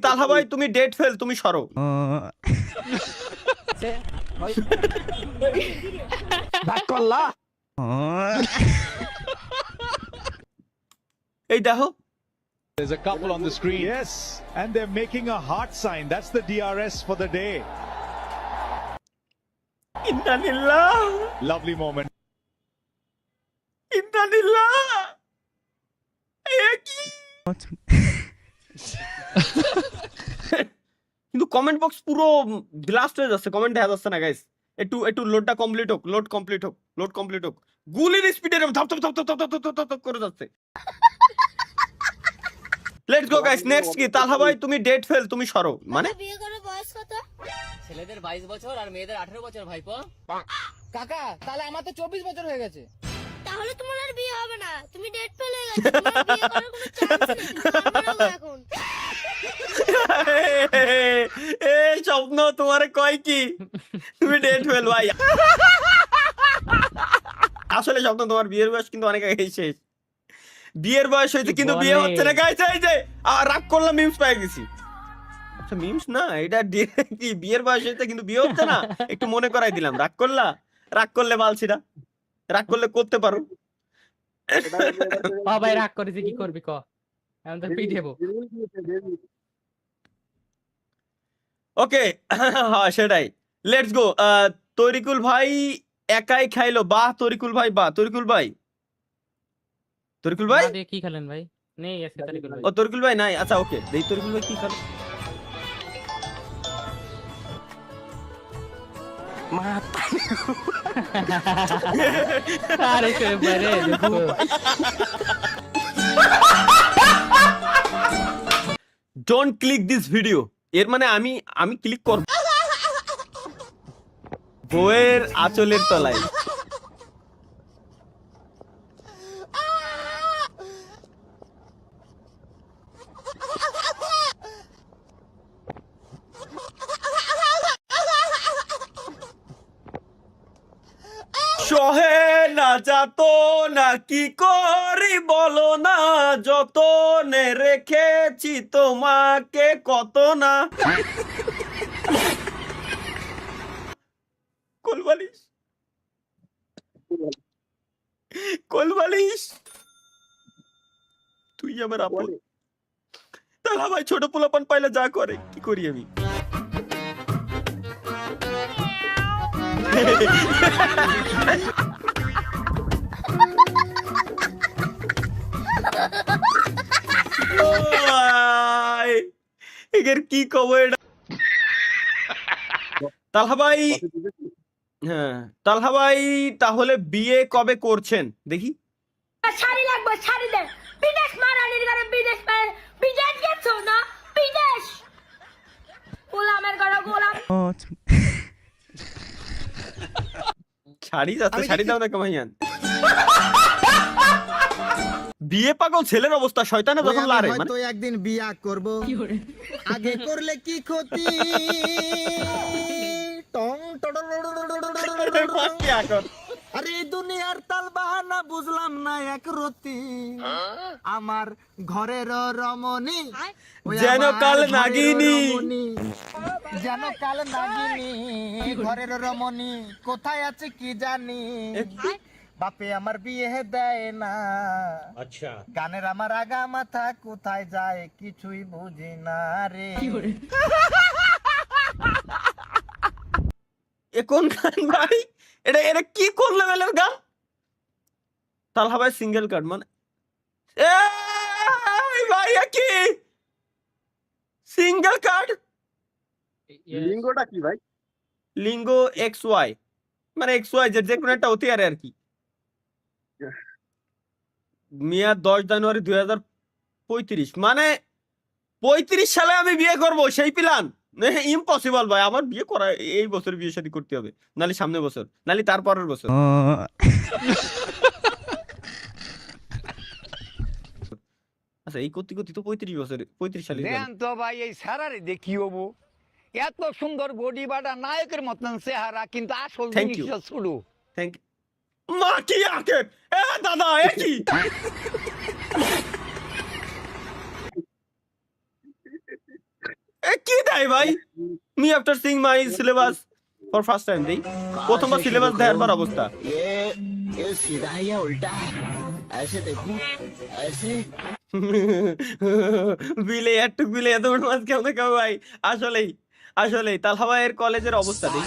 তালহা ভাই তুমি date fail, তুমি সরো। এই দেখো There's a couple on the screen. Yes, and they're making a heart sign. That's the DRS for the day. ইন্নালিল্লাহ Lovely moment. ইন্নালিল্লাহ এ কি কিন্তু কমেন্ট বক্স পুরো ব্লাস্ট হয়ে যাচ্ছে, কমেন্ট দেখা যাচ্ছে না গাইস। একটু লোডটা কমপ্লিট হোক, লোড কমপ্লিট হোক। গুলির স্পিডে ধাপ ধাপ ধাপ ধাপ ধাপ ধাপ ধাপ ধাপ করে যাচ্ছে। লেটস গো গাইস, নেক্সট কি? তালহা ভাই তুমি ডেট ফেল, তুমি সরো। মানে বিয়ে করার বয়স কত? ছেলেদের 22 বছর আর মেয়েদের 18 বছর ভাইপো। কাকা তাহলে আমার তো 24 বছর হয়ে গেছে। তাহলে তোমার আর বিয়ে হবে না, তুমি ডেট ফেল হয়ে গেছো, তোমার বিয়ে করার কোনো চান্স নেই, তুমি আর মারাও এখন। এই স্বপ্ন তোমারে কয় কি তুমি ডেট ফেল ভাই। আসলে স্বপ্ন তোমার বিয়ের বয়স কিন্তু অনেক আগে শেষ। বিয়ের বয়স হয়েছে কিন্তু বিয়ে হচ্ছে না গাইস। এই যে রাগ করলাম, মিমস পাই গেছি। আচ্ছা মিমস না, এটা কি বিয়ের বয়স হয়েছে কিন্তু বিয়ে হচ্ছে না, একটু মনে করাই দিলাম। রাগ করলে বালছি না, রাগ করলে করতে পারো। ভাই রাগ করেছে কি করবি ক, এখন তো পিটেবো। ওকে হ্যাঁ সেটাই, লেটস গো। তরিকুল ভাই একাই খাইলো, বাহ তরিকুল ভাই, বাহ তরিকুল ভাই। দিয়ে কি খেলেন ভাই? নেই আজকে তারিকুল ভাই। ও তরিকুল ভাই নাই, আচ্ছা ওকে দেই। তরিকুল ভাই কি খালো? আরে কে বারে দেখো। ডোন্ট ক্লিক দিস ভিডিও, এর মানে আমি ক্লিক করব বউয়ের আঁচলের তলায়। সহে না যাত না কি করি বলো না, যতনে রেখেছি তোমাকে কত না। কোলবালিশ তুই আমার আপন। তাহলে ভাই ছোট পোলাপান পাইলে যা করে, কি করি আমি? এর কি কব এটা? তালহা ভাই, হ্যাঁ তালহা ভাই তাহলে বিয়ে কবে করছেন দেখি? শাড়ি লাগবে, শাড়ি দে। বিদেশ মারানির ঘরে বিদেশ বিদেশ গেছো না? বিদেশ গোলামের ঘরে গোলাম। শাড়ি যাচ্ছে, শাড়ি দাও না কামাইয়ান। বিয়ে পাগল ছেলের অবস্থা শয়তানে যখন লারে। মানে তো একদিন বিয়া করব, আগে করলে কি ক্ষতি? টং আরে দুনিয়ার তাল বাহানা বুঝলাম না এক রতি, আমার ঘরের রমণী যেন কাল নাগিনী, যেন কাল নাগিনী, ঘরের রমণী কোথায় আছে কি জানি, বাপে আমার বিয়ে দেয় না। আচ্ছা গানের আমার আগা মাথা কোথায় যায় কিছুই বুঝি না রে। এ কোন গান ভাই? এটা কি কোন লেভেলের গান? তালহা ভাই সিঙ্গেল কার্ড মানে এই ভাই কি সিঙ্গেল কার্ড? লিঙ্গটা কি ভাই? লিঙ্গো XY মানে XY যে কোনো একটা হতে আর কি। মিয়া 10 জানুয়ারি 2035 মানে 35 সালে আমি বিয়ে করব, সেই প্ল্যান? ইম্পসিবল ভাই, আমার বিয়ে করা এই বছর বিয়ে শাদী করতে হবে, নালে সামনের বছর, নালে তারপরের বছর। আচ্ছা এই করতে করতে তো 35 বছর, 35 সালে তো ভাই এই সারারে দেখি হবো, এত সুন্দর বডি বাটা নায়কের মতন চেহারা, কিন্তু আসল জিনিস শুরু। থ্যাংক ইউ মা। কি আকে এ দাদা এ কি? কি দেয় ভাই? Me after seeing my syllabus for first time দেই, প্রথমবার সিলেবাস দেওয়ার পর অবস্থা। বিলে একটু বিলে এত বড় মাছ কেমন খাবো ভাই? আসলেই আসলেই তালহা ভাইয়ের কলেজের অবস্থা দেই।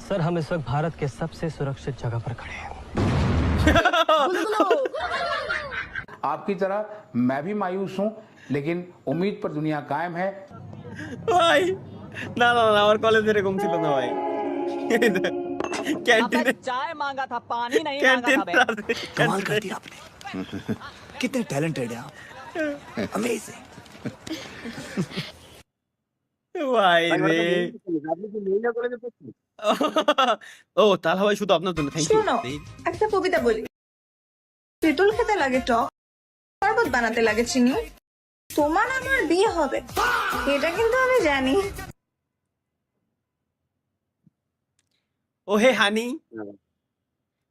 सर हम इस वक्त भारत के सबसे सुरक्षित जगह पर खड़े हैं। आपकी तरह मैं भी मायूस हूं, लेकिन उम्मीद पर दुनिया कायम है। ভাই না না না, আমার কলেজ এরকম ছিল না ভাই। ক্যান্টিনে चाय मांगा था, पानी नहीं ক্যান্টিন कमाल कर दिया आपने कितने टैलेंटेड है आप अमेजिंग ভাই রে। আপনি কি মহিলা কলেজে পড়ছেন? ও তালহা ভাই শুধু আপনার জন্য থ্যাংক ইউ। শোনো, একটা কবিতা বলি। তেঁতুল খেতে লাগে টক, শরবত বানাতে লাগে চিনি, তোমার আমার বিয়ে হবে এটা কিন্তু আমি জানি। ও হে হানি,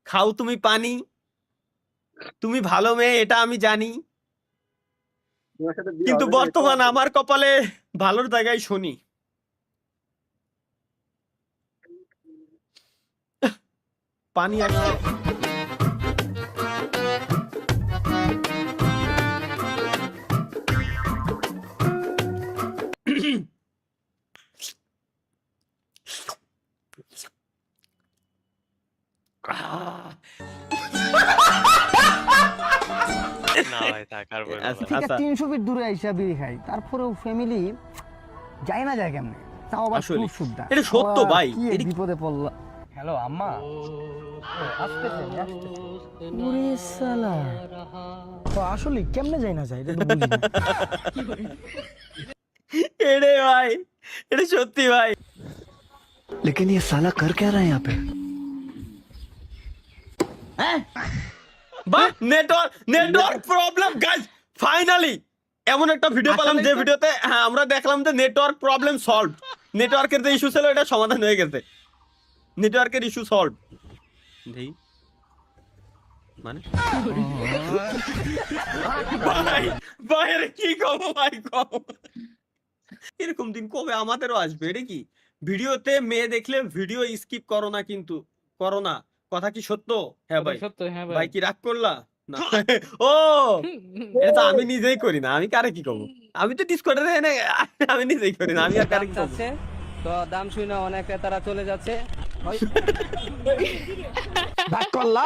খাও তুমি পানি, তুমি ভালো মেয়ে এটা আমি জানি, তোমার সাথে বিয়ে কিন্তু হবে না, বর্তমান আমার কপালে ভালোর জায়গায় শনি। পানি আসছে। আচ্ছা, 300 ফিট দূরে আইসা বিড়ি খাই, তারপরেও ফ্যামিলি যায় না যায় কেমনে, তাও আবার আসলে, খুব সুদ্দা। এটা সত্য ভাই, কি এটা- বিপদে পড়লা। হ্যালো আম্মা, ওরে শালা, তো আসলে কেমনে যায় না যায় এটা তো বুঝি না। এরে ভাই, এটা সত্যি ভাই। लेकिन ये साला कर क्या रहा है यहाँ पे? বাহ, নেটওয়ার্ক প্রবলেম গাইস, ফাইনালি এমন একটা ভিডিও পেলাম যে ভিডিওতে হ্যাঁ আমরা দেখলাম যে নেটওয়ার্ক প্রবলেম সলভ, নেটওয়ার্কের যে ইস্যু ছিল এটা সমাধান হয়ে গেছে, নেটওয়ার্কের ইস্যু সলভ। দেই মানে ভাই ভাই আরে কি কব ভাই কব, এরকম দিন কবে আমাদেরও আসবে? এটা কি ভিডিওতে মেয়ে দেখলে ভিডিও স্কিপ করো না, কিন্তু করো না, কথা কি সত্য? হ্যাঁ ভাই। সত্য, হ্যাঁ ভাই ভাই। কি রাগ করলা না? ও এটা তো আমি নিজেই করি না, আমি কারে কি কব? আমি তো ডিসকর্ডে আমি নিজেই করি না, আমি আর কারে কি কব? তো দাম শুনে অনেক ক্রেতারা চলে যাচ্ছে। ভাগ করলা।